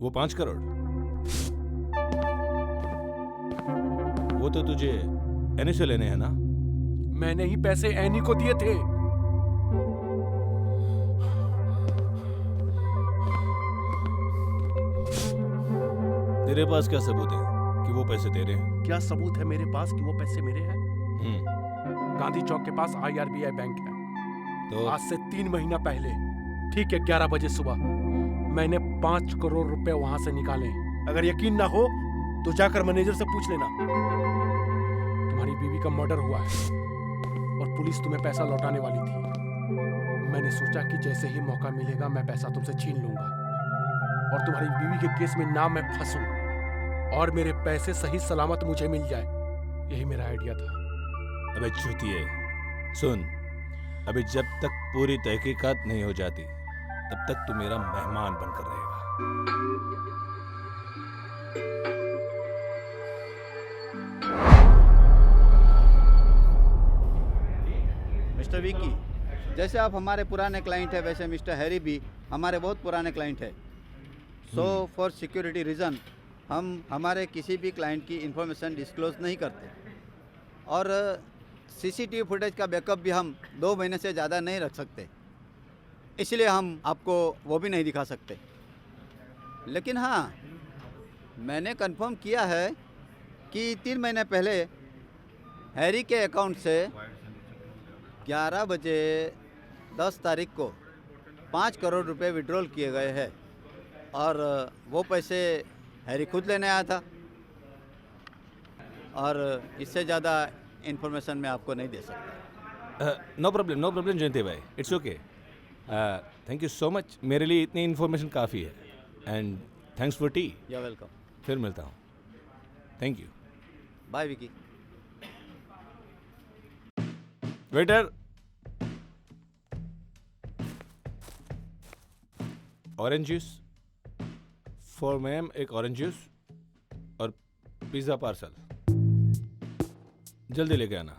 वो 5 करोड़, वो तो तुझे एनी से लेने हैं ना? मैंने ही पैसे एनी को दिए थे। तेरे पास क्या सबूत है कि वो पैसे तेरे हैं? क्या सबूत है मेरे पास कि वो पैसे मेरे हैं? गांधी चौक के पास IRBI बैंक है। तो आज से 3 महीना पहले ठीक है 11 बजे सुबह मैंने 5 करोड़ रुपए वहां से निकाले। अगर यकीन ना हो तो जाकर मैनेजर से पूछ लेना। तुम्हारी बीवी का मर्डर हुआ है और पुलिस तुम्हें पैसा लौटाने वाली थी। मैंने सोचा कि जैसे ही मौका मिलेगा मैं पैसा तुमसे छीन लूंगा और तुम्हारी बीवी के केस में ना मैं फंसूं और मेरे पैसे सही सलामत मुझे मिल जाए। यही मेरा आइडिया था। अबे चूतिए, सुन, अभी जब तक पूरी तहकीकात नहीं हो जाती तब तक तू मेरा मेहमान बनकर रहेगा। मिस्टर विकी, जैसे आप हमारे पुराने क्लाइंट हैं वैसे मिस्टर हैरी भी हमारे बहुत पुराने क्लाइंट हैं। सो फॉर सिक्योरिटी रीज़न हम हमारे किसी भी क्लाइंट की इंफॉर्मेशन डिस्क्लोज नहीं करते और CCTV फुटेज का बैकअप भी हम 2 महीने से ज़्यादा नहीं रख सकते, इसलिए हम आपको वो भी नहीं दिखा सकते। लेकिन हाँ, मैंने कंफर्म किया है कि 3 महीने पहले हैरी के अकाउंट से 11 बजे 10 तारीख को 5 करोड़ रुपए विड्रॉल किए गए हैं और वो पैसे हैरी खुद लेने आया था और इससे ज़्यादा इन्फॉर्मेशन मैं आपको नहीं दे सकता। नो प्रॉब्लम जयंती भाई, it's okay. Thank you so much, मेरे लिए इतनी इन्फॉर्मेशन काफ़ी है। And thanks for tea. You welcome. फिर मिलता हूँ। Thank you. Bye Vicky. Waiter, orange juice for ma'am, एक ऑरेंज जूस और पिज़्ज़ा पार्सल जल्दी लेके आना।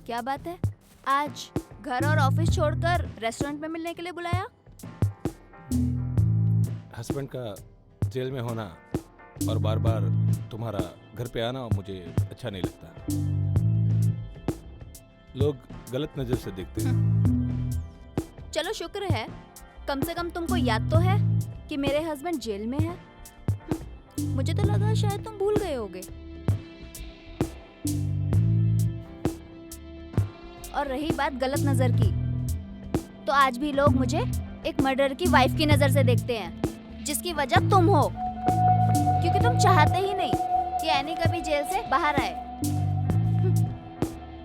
क्या बात है, आज घर और ऑफिस छोड़कर रेस्टोरेंट में मिलने के लिए बुलाया? हस्बैंड का जेल में होना और बार बार तुम्हारा घर पे आना मुझे अच्छा नहीं लगता। लोग गलत नज़र से देखते हैं। चलो शुक्र है, कम से कम तुमको याद तो है कि मेरे हस्बैंड जेल में है। मुझे तो लगा शायद तुम भूल गए होगे। और रही बात गलत नजर की, तो आज भी लोग मुझे एक मर्डर की वाइफ की नजर से देखते हैं, जिसकी वजह तुम हो, क्योंकि तुम चाहते ही नहीं कि एनी कभी जेल से बाहर आए।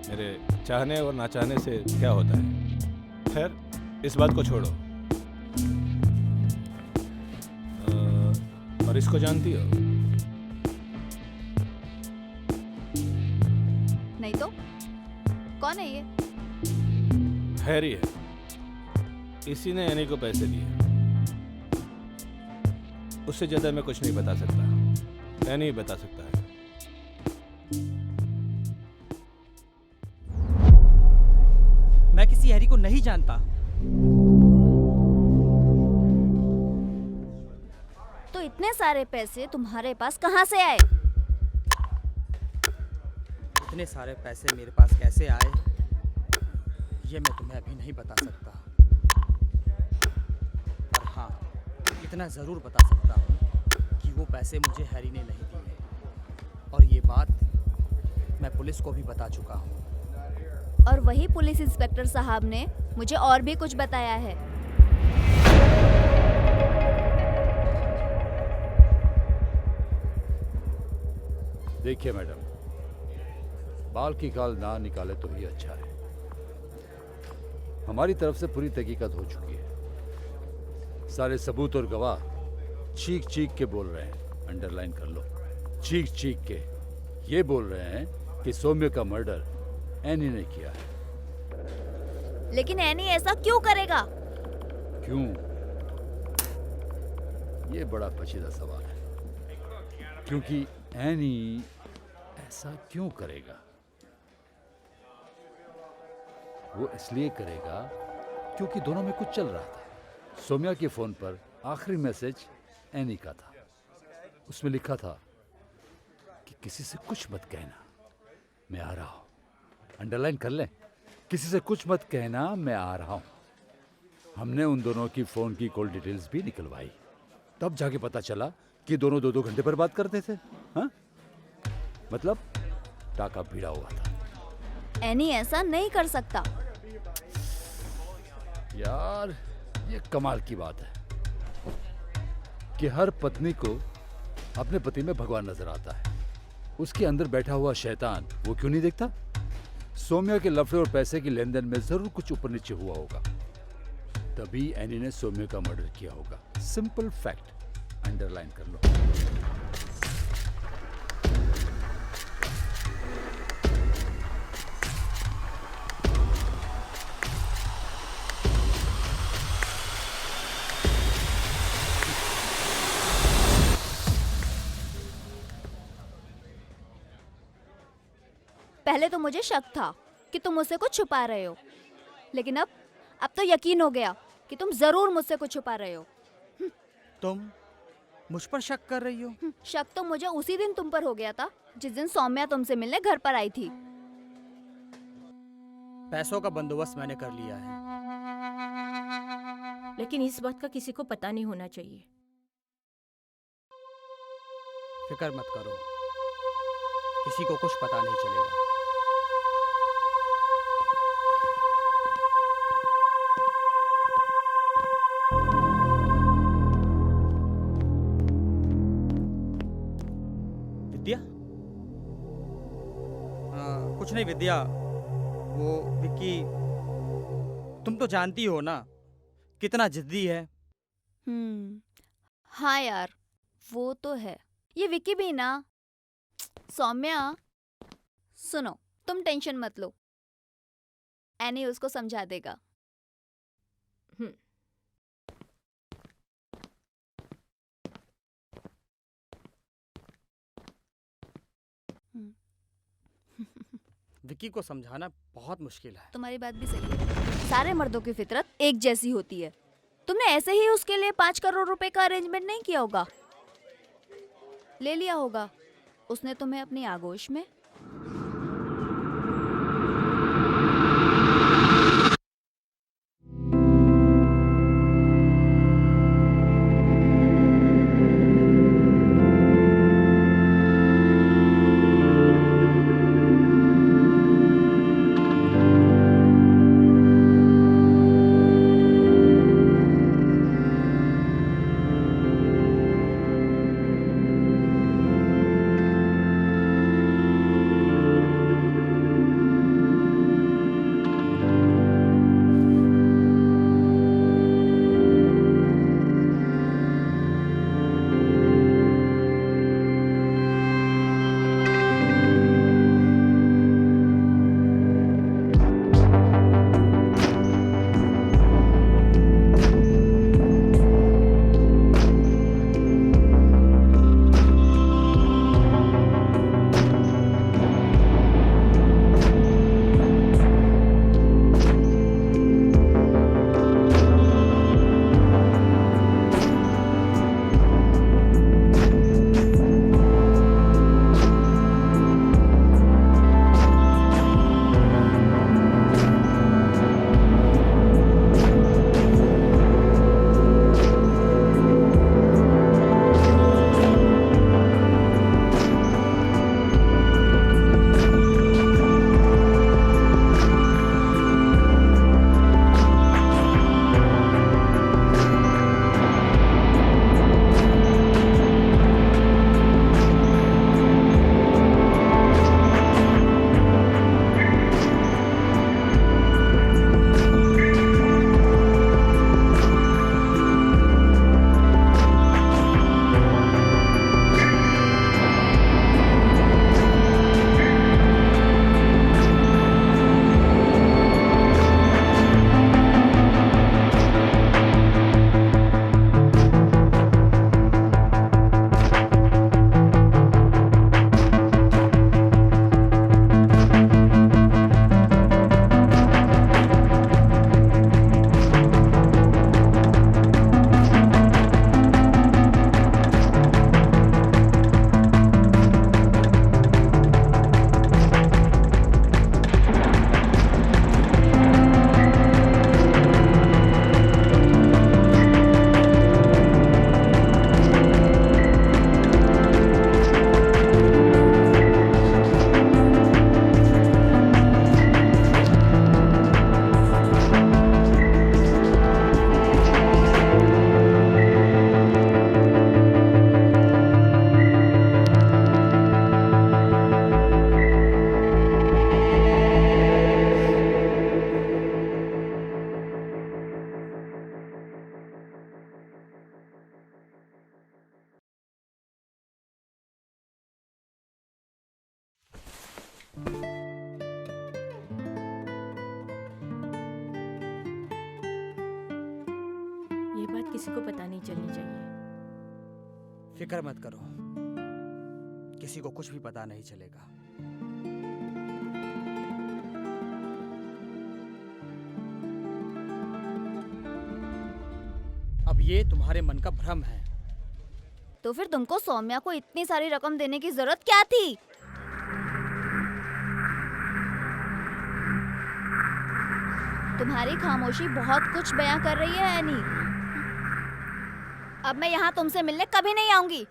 मेरे चाहने और ना चाहने से क्या होता है? खैर, इस बात को छोड़ो। और इसको जानती हो? नहीं तो कौन है ये? हैरी है। इसी ने एनी को पैसे दिए। उससे ज्यादा मैं कुछ नहीं बता सकता। एनी बता सकता है। मैं किसी हैरी को नहीं जानता। तो इतने सारे पैसे तुम्हारे पास कहाँ से आए? इतने सारे पैसे मेरे पास कैसे आए ये मैं तुम्हें अभी नहीं बता सकता। और हाँ, इतना ज़रूर बता सकता हूँ कि वो पैसे मुझे हैरी ने नहीं दिए और ये बात मैं पुलिस को भी बता चुका हूँ। और वही पुलिस इंस्पेक्टर साहब ने मुझे और भी कुछ बताया है। देखिए मैडम, बाल की खाल ना निकाले तो ही अच्छा है। हमारी तरफ से पूरी तहकीकात हो चुकी है। सारे सबूत और गवाह चीख चीख के बोल रहे हैं, अंडरलाइन कर लो, चीख चीख के ये बोल रहे हैं कि सौम्य का मर्डर एनी ने किया है। लेकिन एनी ऐसा क्यों करेगा? क्यों? ये बड़ा पेचीदा सवाल है। क्योंकि एनी ऐसा क्यों करेगा? वो इसलिए करेगा क्योंकि दोनों में कुछ चल रहा था। सौम्या के फोन पर आखिरी मैसेज एनी का था। उसमें लिखा था कि किसी से कुछ मत कहना, मैं आ रहा हूं। अंडरलाइन कर लें, किसी से कुछ मत कहना, मैं आ रहा हूं। हमने उन दोनों की फोन की कॉल डिटेल्स भी निकलवाई, तब जाके पता चला कि दोनों 2-2 घंटे पर बात करते थे। हाँ, मतलब टाका भिड़ा हुआ था। एनी ऐसा नहीं कर सकता। यार, ये कमाल की बात है कि हर पत्नी को अपने पति में भगवान नजर आता है। उसके अंदर बैठा हुआ शैतान वो क्यों नहीं देखता? सौम्या के लफड़े और पैसे की लेन देन में जरूर कुछ ऊपर नीचे हुआ होगा, तभी एनी ने सौम्या का मर्डर किया होगा। सिंपल फैक्ट, अंडरलाइन कर लो। पहले तो मुझे शक था कि तुम मुझसे कुछ छुपा रहे हो, लेकिन अब तो यकीन हो गया कि तुम जरूर मुझसे कुछ छुपा रहे हो। तुम मुझ पर शक कर रही हो? शक तो मुझे उसी दिन तुम पर हो गया था जिस दिन सौम्या तुमसे मिलने घर पर आई थी। पैसों का बंदोबस्त मैंने कर लिया है। लेकिन इस बात का किसी को पता नहीं होना चाहिए। फिक्र मत करो, किसी को कुछ पता नहीं चलेगा। विद्या? कुछ नहीं विद्या, वो विक्की, तुम तो जानती हो ना कितना जिद्दी है। हाँ यार, वो तो है। ये विक्की भी ना। सौम्या, सुनो, तुम टेंशन मत लो, एनी उसको समझा देगा। विक्की को समझाना बहुत मुश्किल है। तुम्हारी बात भी सही है। सारे मर्दों की फितरत एक जैसी होती है। तुमने ऐसे ही उसके लिए 5 करोड़ रुपए का अरेंजमेंट नहीं किया होगा, ले लिया होगा उसने तुम्हें अपनी आगोश में। किसी को पता नहीं चलनी चाहिए। फिक्र मत करो, किसी को कुछ भी पता नहीं चलेगा। अब ये तुम्हारे मन का भ्रम है। तो फिर तुमको सौम्या को इतनी सारी रकम देने की जरूरत क्या थी? तुम्हारी खामोशी बहुत कुछ बयां कर रही है एनी। अब मैं यहाँ तुमसे मिलने कभी नहीं आऊंगी।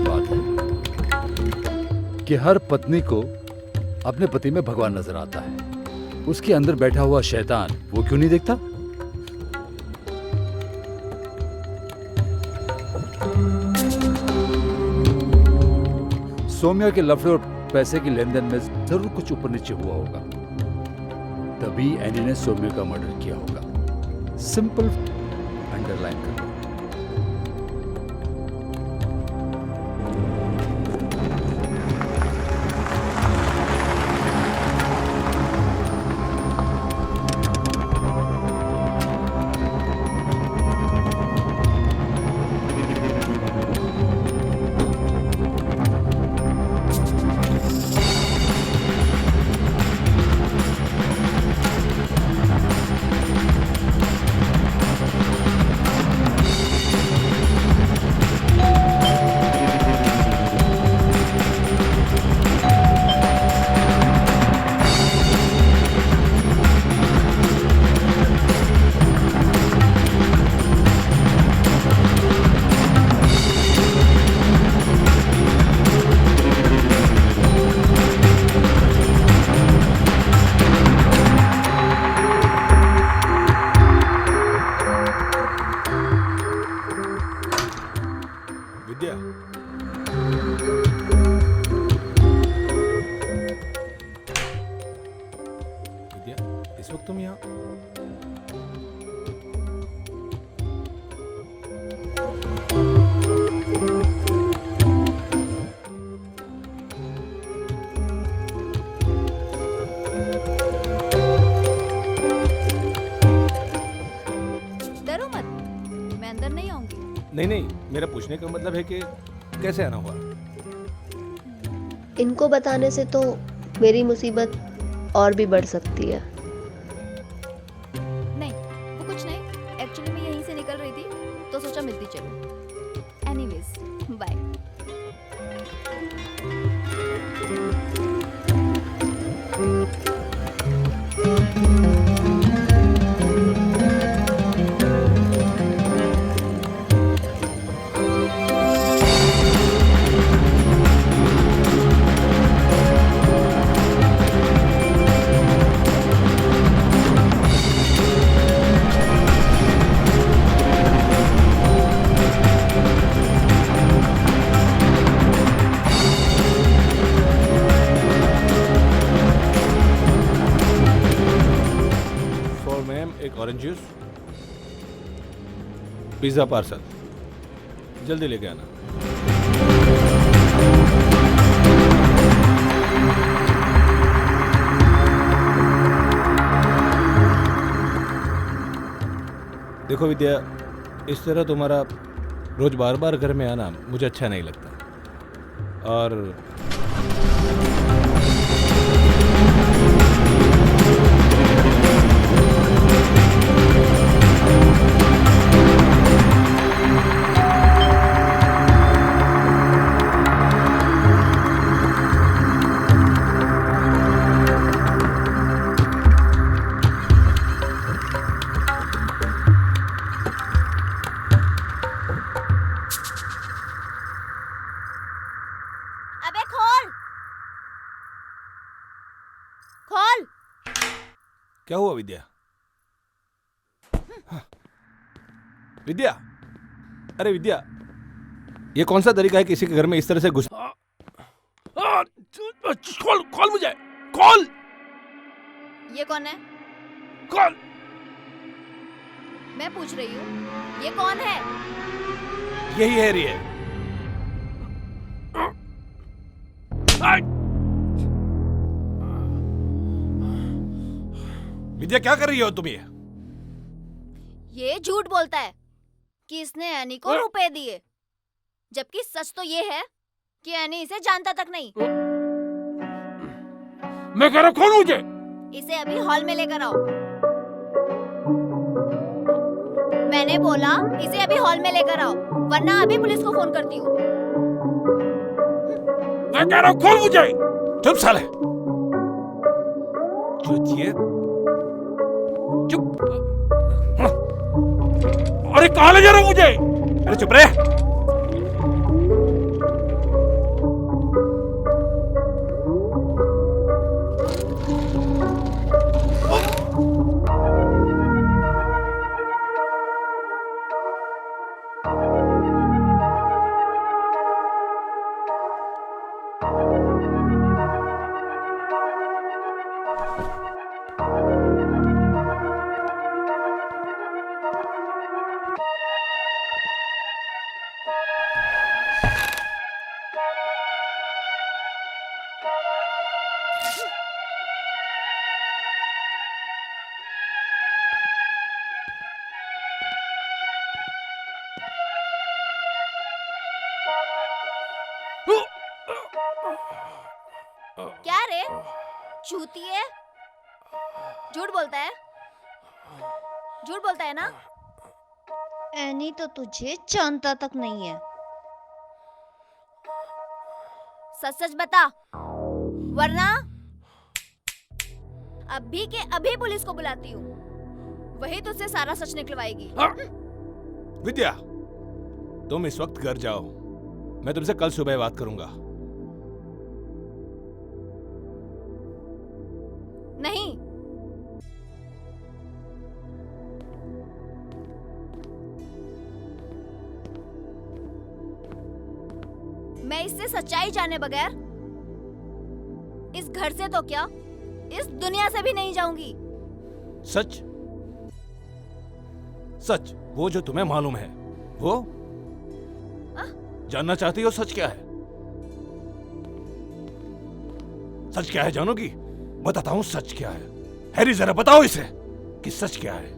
बात है कि हर पत्नी को अपने पति में भगवान नजर आता है। उसके अंदर बैठा हुआ शैतान वो क्यों नहीं देखता? सौम्या के लफड़े और पैसे की लेन देन में जरूर कुछ ऊपर नीचे हुआ होगा, तभी एनी ने सौम्या का मर्डर किया होगा। सिंपल अंडरलाइन कर लो। विद्या, विद्या, इस वक्त तुम यहाँ? डरो मत, मैं अंदर नहीं आऊंगी। नहीं नहीं, मेरा पूछने का मतलब है कि कैसे आना हुआ? इनको बताने से तो मेरी मुसीबत और भी बढ़ सकती है। नहीं, वो कुछ नहीं। एक्चुअली मैं यहीं से निकल रही थी तो सोचा मिलती चलूं। Anyways, bye. फॉर मैम एक ऑरेंज जूस, पिज्जा पार्सल, जल्दी लेके आना। देखो विद्या, इस तरह तुम्हारा रोज बार बार घर में आना मुझे अच्छा नहीं लगता। और अबे खोल, खोल। क्या हुआ विद्या? हाँ। विद्या, अरे विद्या, ये कौन सा तरीका है किसी के घर में इस तरह से घुस? खोल, खोल मुझे, खोल। ये कौन है? मैं पूछ रही हूँ, ये कौन है? यही हैरी है। विद्या, क्या कर रही हो तुम ये झूठ बोलता है कि इसने एनी को रुपए दिए, जबकि सच तो ये है कि एनी इसे जानता तक नहीं। मैं कह रहा कौन मुझे? इसे अभी हॉल में लेकर आओ। मैंने बोला इसे अभी हॉल में लेकर आओ, वरना अभी पुलिस को फोन करती हूँ। मैं कह रहा कौन मुझे? चुप साले, चूतिए, चुप। अरे कहाँ ले जा रहा मुझे? अरे चुप रहे। क्या रे चूतिए, झूठ बोलता है? झूठ बोलता है ना? एनी तो तुझे जानता तक नहीं है। सच सच बता, वरना अभी के अभी पुलिस को बुलाती हूँ, वही तुझसे सारा सच निकलवाएगी। विद्या, तुम इस वक्त घर जाओ, मैं तुमसे कल सुबह बात करूंगा। नहीं, मैं इससे सच्चाई जाने बगैर इस घर से तो क्या, इस दुनिया से भी नहीं जाऊंगी। सच? सच वो जो तुम्हें मालूम है वो? जानना चाहती हो सच क्या है? सच क्या है जानोगी? बताता हूं सच क्या है। हैरी, जरा बताओ इसे कि सच क्या है।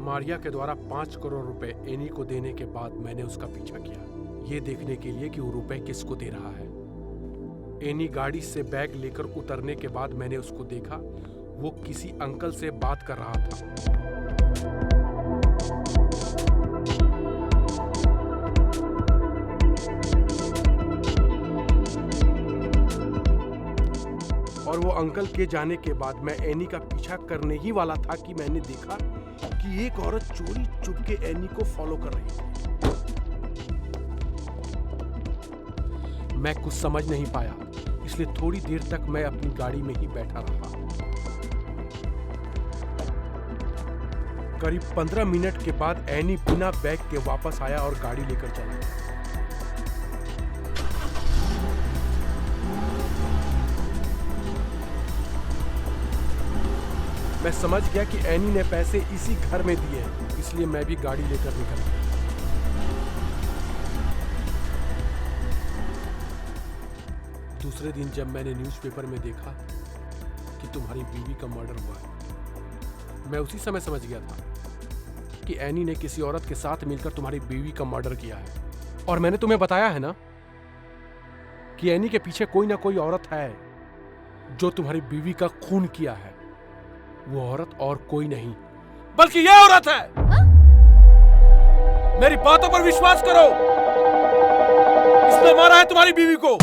मारिया के द्वारा 5 करोड़ रुपए एनी को देने के बाद मैंने उसका पीछा किया, ये देखने के लिए कि वो रुपए किसको दे रहा है। एनी गाड़ी से बैग लेकर उतरने के बाद मैंने उसको देखा, वो किसी अंकल से बात कर रहा था। और वो अंकल के जाने के बाद मैं एनी का पीछा करने ही वाला था कि मैंने देखा कि एक औरत चोरी चुपके एनी को फॉलो कर रही थी। मैं कुछ समझ नहीं पाया, इसलिए थोड़ी देर तक मैं अपनी गाड़ी में ही बैठा रहा। करीब 15 मिनट के बाद एनी बिना बैग के वापस आया और गाड़ी लेकर चला गया। मैं समझ गया कि एनी ने पैसे इसी घर में दिए हैं, इसलिए मैं भी गाड़ी लेकर निकल गया। दूसरे दिन जब मैंने न्यूज़पेपर में देखा कि तुम्हारी बीवी का मर्डर हुआ है, मैं उसी समय समझ गया था कि एनी ने किसी औरत के साथ मिलकर तुम्हारी बीवी का मर्डर किया है। और मैंने तुम्हें बताया है ना कि एनी के पीछे कोई ना कोई औरत है जो तुम्हारी बीवी का खून किया है। वो औरत और कोई नहीं बल्कि ये औरत है। मेरी बातों पर विश्वास करो, इसने मारा है तुम्हारी बीवी को।